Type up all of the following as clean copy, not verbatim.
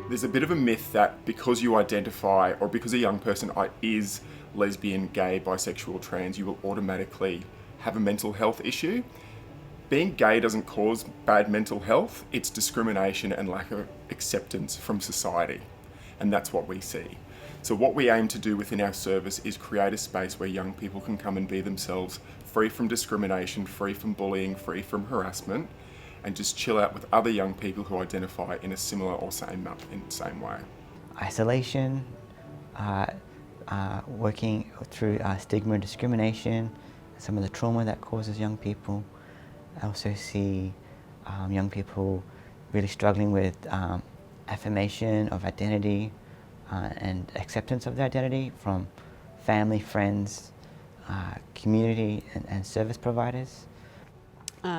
There's a bit of a myth that because you identify, or because a young person is lesbian, gay, bisexual, trans, you will automatically have a mental health issue. Being gay doesn't cause bad mental health, it's discrimination and lack of acceptance from society. And that's what we see. So what we aim to do within our service is create a space where young people can come and be themselves, free from discrimination, free from bullying, free from harassment, and just chill out with other young people who identify in a similar or same way. Isolation, working through stigma and discrimination, some of the trauma that causes young people. I also see young people really struggling with affirmation of identity and acceptance of their identity from family, friends, community and service providers.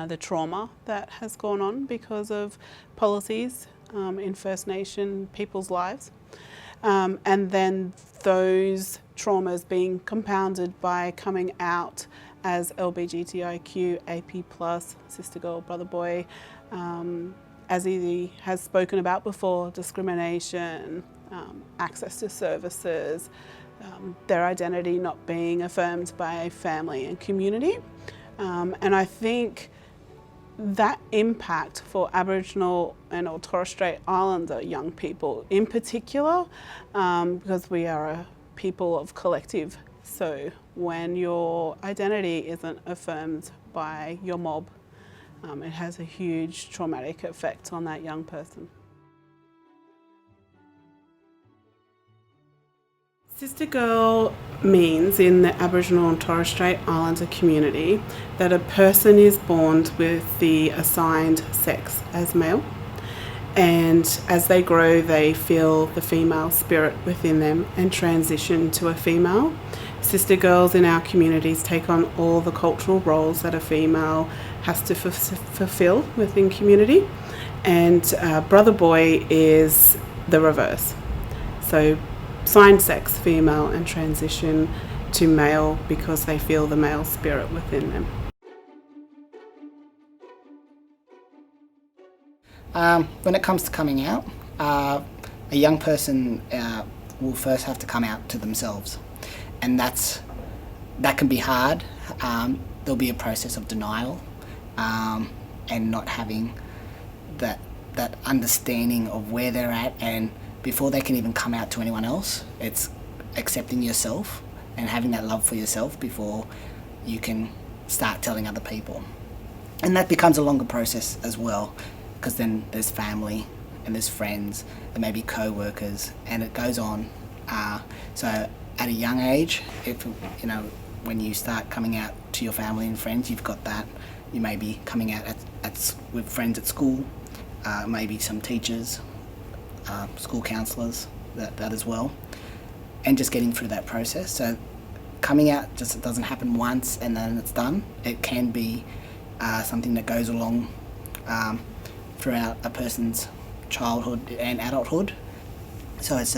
The trauma that has gone on because of policies in First Nation people's lives. And then those traumas being compounded by coming out as LGBTIQAP Sistergirl Brotherboy, as he has spoken about before, discrimination, access to services, their identity not being affirmed by family and community. And I think that impact for Aboriginal and or Torres Strait Islander young people in particular, because we are a people of collective. So when your identity isn't affirmed by your mob, it has a huge traumatic effect on that young person. Sistergirl means in the Aboriginal and Torres Strait Islander community that a person is born with the assigned sex as male, and as they grow they feel the female spirit within them and transition to a female. Sister girls in our communities take on all the cultural roles that a female has to fulfill within community, and brother boy is the reverse. So assigned sex female and transition to male because they feel the male spirit within them. When it comes to coming out, a young person will first have to come out to themselves, and that can be hard. There'll be a process of denial and not having that understanding of where they're at, and before they can even come out to anyone else, it's accepting yourself and having that love for yourself before you can start telling other people. And that becomes a longer process as well, because then there's family and there's friends and maybe co-workers, and it goes on. So at a young age, if when you start coming out to your family and friends, you've got that. You may be coming out with friends at school, maybe some teachers, school counsellors, that as well, and just getting through that process. So coming out just doesn't happen once and then it's done. It can be something that goes along throughout a person's childhood and adulthood. So it's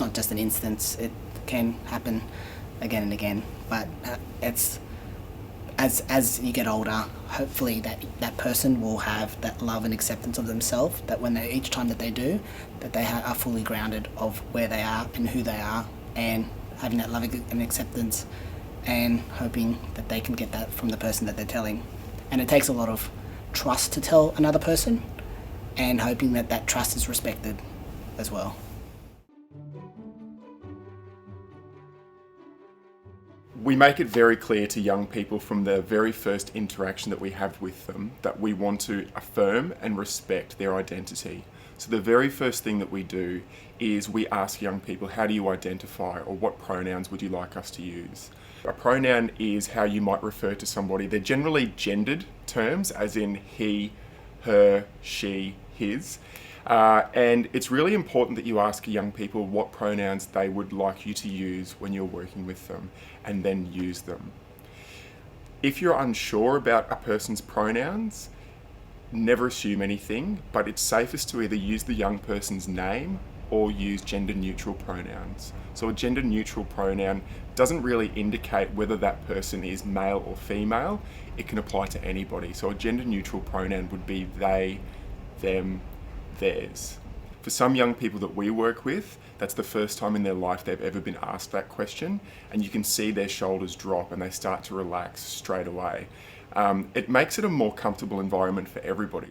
not just an instance. It can happen again and again. But it's as you get older, hopefully that person will have that love and acceptance of themselves, that when each time that they do, that they are fully grounded of where they are and who they are, and having that love and acceptance, and hoping that they can get that from the person that they're telling. And it takes a lot of trust to tell another person, and hoping that trust is respected as well. We make it very clear to young people from the very first interaction that we have with them that we want to affirm and respect their identity. So the very first thing that we do is we ask young people, how do you identify, or what pronouns would you like us to use? A pronoun is how you might refer to somebody. They're generally gendered terms, as in he, her, she, his. And it's really important that you ask young people what pronouns they would like you to use when you're working with them, and then use them. If you're unsure about a person's pronouns, never assume anything, but it's safest to either use the young person's name all use gender neutral pronouns. So a gender neutral pronoun doesn't really indicate whether that person is male or female. It can apply to anybody. So a gender neutral pronoun would be they, them, theirs. For some young people that we work with, that's the first time in their life they've ever been asked that question, and you can see their shoulders drop and they start to relax straight away. It makes it a more comfortable environment for everybody.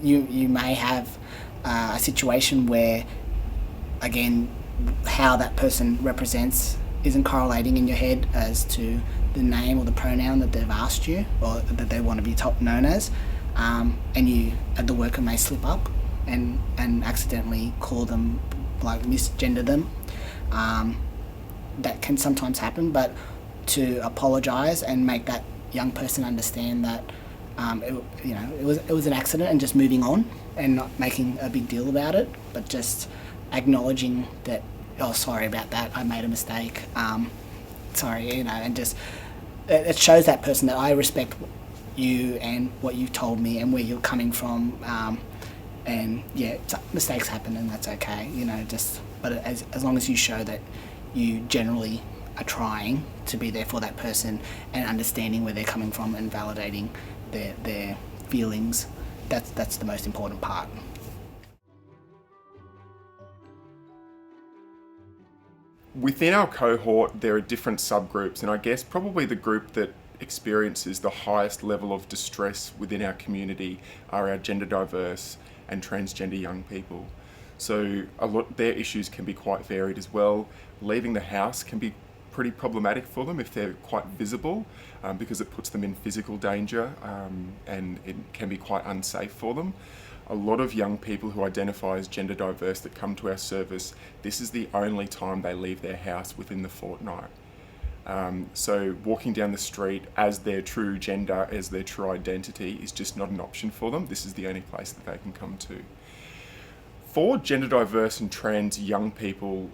You may have a situation where, again, how that person represents isn't correlating in your head as to the name or the pronoun that they've asked you or that they want to be known as, and you, the worker, may slip up and accidentally call them, like misgender them. That can sometimes happen, but to apologise and make that young person understand that it was an accident, and just moving on and not making a big deal about it, but just acknowledging that, oh, sorry about that, I made a mistake, sorry, and just it shows that person that I respect you and what you've told me and where you're coming from, and yeah, mistakes happen and that's okay, but as long as you show that you generally are trying to be there for that person and understanding where they're coming from and validating their feelings, that's the most important part. Within our cohort, there are different subgroups, and I guess probably the group that experiences the highest level of distress within our community are our gender diverse and transgender young people. So their issues can be quite varied as well. Leaving the house can be pretty problematic for them if they're quite visible, because it puts them in physical danger, and it can be quite unsafe for them. A lot of young people who identify as gender diverse that come to our service, this is the only time they leave their house within the fortnight. So walking down the street as their true gender, as their true identity, is just not an option for them. This is the only place that they can come to. For gender diverse and trans young people,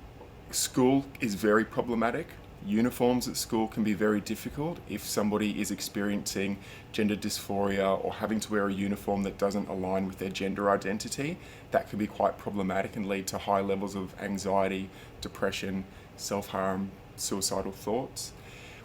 school is very problematic. Uniforms at school can be very difficult. If somebody is experiencing gender dysphoria or having to wear a uniform that doesn't align with their gender identity, that can be quite problematic and lead to high levels of anxiety, depression, self-harm, suicidal thoughts.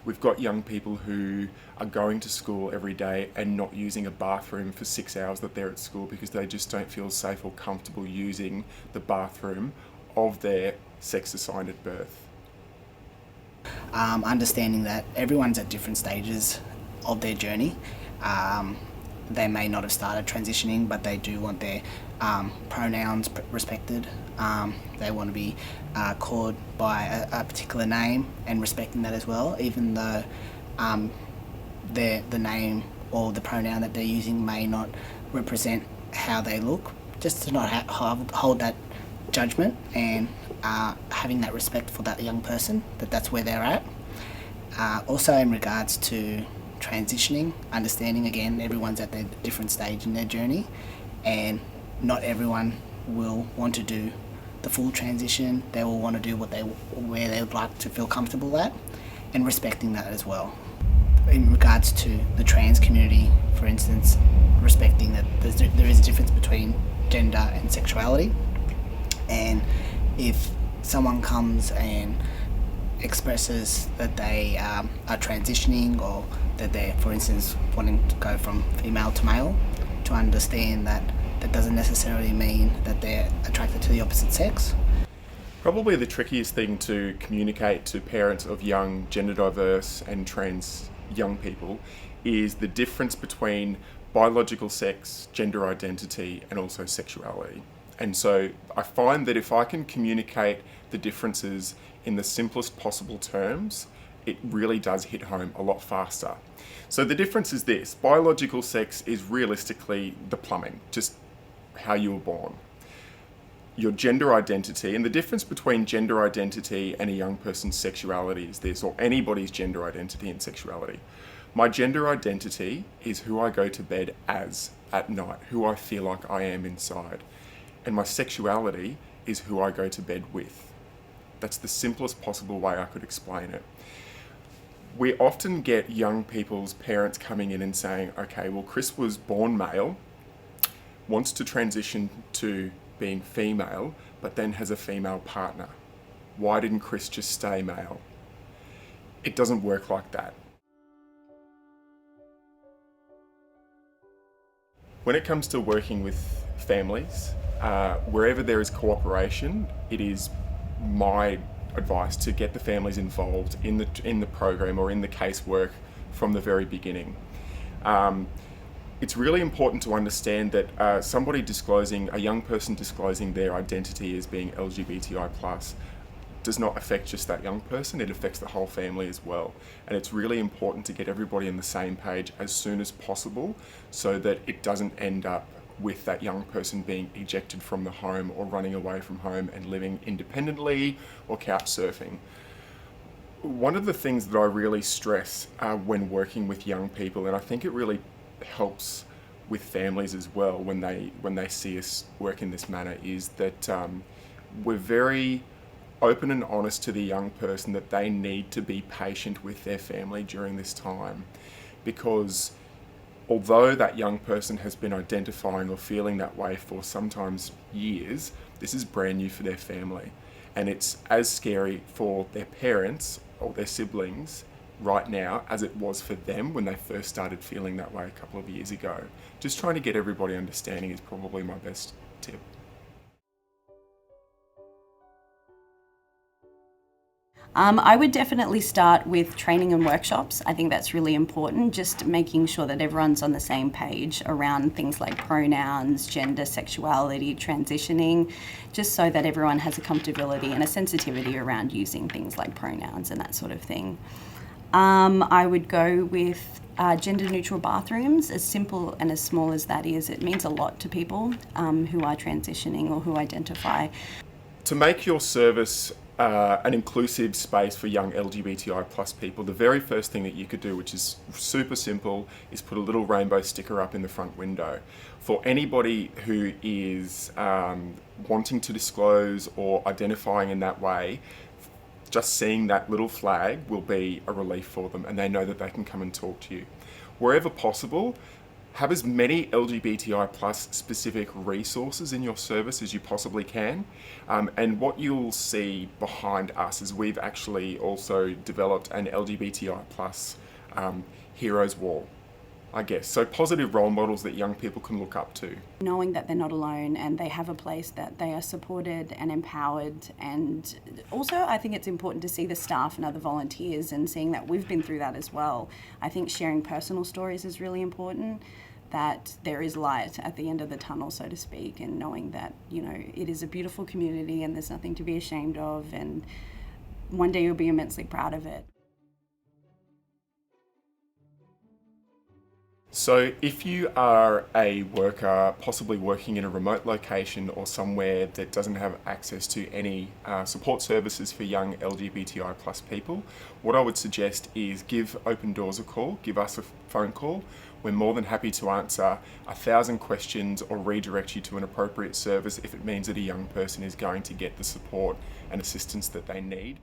We've got young people who are going to school every day and not using a bathroom for 6 hours that they're at school because they just don't feel safe or comfortable using the bathroom of their sex assigned at birth. Understanding that everyone's at different stages of their journey. They may not have started transitioning, but they do want their pronouns respected. They want to be called by a particular name and respecting that as well, even though the name or the pronoun that they're using may not represent how they look. Just to not hold that judgment and having that respect for that young person, that's where they're at. Also in regards to transitioning, understanding again everyone's at their different stage in their journey, and not everyone will want to do the full transition. They will want to do where they would like to feel comfortable at, and respecting that as well. In regards to the trans community, for instance, respecting that there is a difference between gender and sexuality, and if someone comes and expresses that they are transitioning, or that they're, for instance, wanting to go from female to male, to understand that doesn't necessarily mean that they're attracted to the opposite sex. Probably the trickiest thing to communicate to parents of young gender diverse and trans young people is the difference between biological sex, gender identity, and also sexuality. And so I find that if I can communicate the differences in the simplest possible terms, it really does hit home a lot faster. So the difference is this: biological sex is realistically the plumbing, just how you were born. Your gender identity, and the difference between gender identity and a young person's sexuality is this, or anybody's gender identity and sexuality. My gender identity is who I go to bed as at night, who I feel like I am inside. And my sexuality is who I go to bed with. That's the simplest possible way I could explain it. We often get young people's parents coming in and saying, okay, well, Chris was born male, wants to transition to being female, but then has a female partner. Why didn't Chris just stay male? It doesn't work like that. When it comes to working with families, wherever there is cooperation, it is my advice to get the families involved in the program or in the casework from the very beginning. It's really important to understand that a young person disclosing their identity as being LGBTI+, does not affect just that young person, it affects the whole family as well. And it's really important to get everybody on the same page as soon as possible so that it doesn't end up with that young person being ejected from the home or running away from home and living independently or couch surfing. One of the things that I really stress when working with young people, and I think it really helps with families as well when they see us work in this manner, is that we're very open and honest to the young person that they need to be patient with their family during this time, because although that young person has been identifying or feeling that way for sometimes years, this is brand new for their family, and it's as scary for their parents or their siblings right now as it was for them when they first started feeling that way a couple of years ago. Just trying to get everybody understanding is probably my best tip. I would definitely start with training and workshops. I think that's really important, just making sure that everyone's on the same page around things like pronouns, gender, sexuality, transitioning, just so that everyone has a comfortability and a sensitivity around using things like pronouns and that sort of thing. I would go with gender neutral bathrooms. As simple and as small as that is, it means a lot to people who are transitioning or who identify. To make your service an inclusive space for young LGBTI+ people, the very first thing that you could do, which is super simple, is put a little rainbow sticker up in the front window. For anybody who is wanting to disclose or identifying in that way, just seeing that little flag will be a relief for them, and they know that they can come and talk to you. Wherever possible, have as many LGBTI+ specific resources in your service as you possibly can. And what you'll see behind us is we've actually also developed an LGBTI+ heroes wall, I guess. So positive role models that young people can look up to. Knowing that they're not alone and they have a place that they are supported and empowered. And also I think it's important to see the staff and other volunteers and seeing that we've been through that as well. I think sharing personal stories is really important, that there is light at the end of the tunnel, so to speak, and knowing that, you know, it is a beautiful community and there's nothing to be ashamed of, and one day you'll be immensely proud of it. So if you are a worker, possibly working in a remote location or somewhere that doesn't have access to any support services for young LGBTI+ people, what I would suggest is give Open Doors a call, give us a phone call. We're more than happy to answer 1,000 questions or redirect you to an appropriate service if it means that a young person is going to get the support and assistance that they need.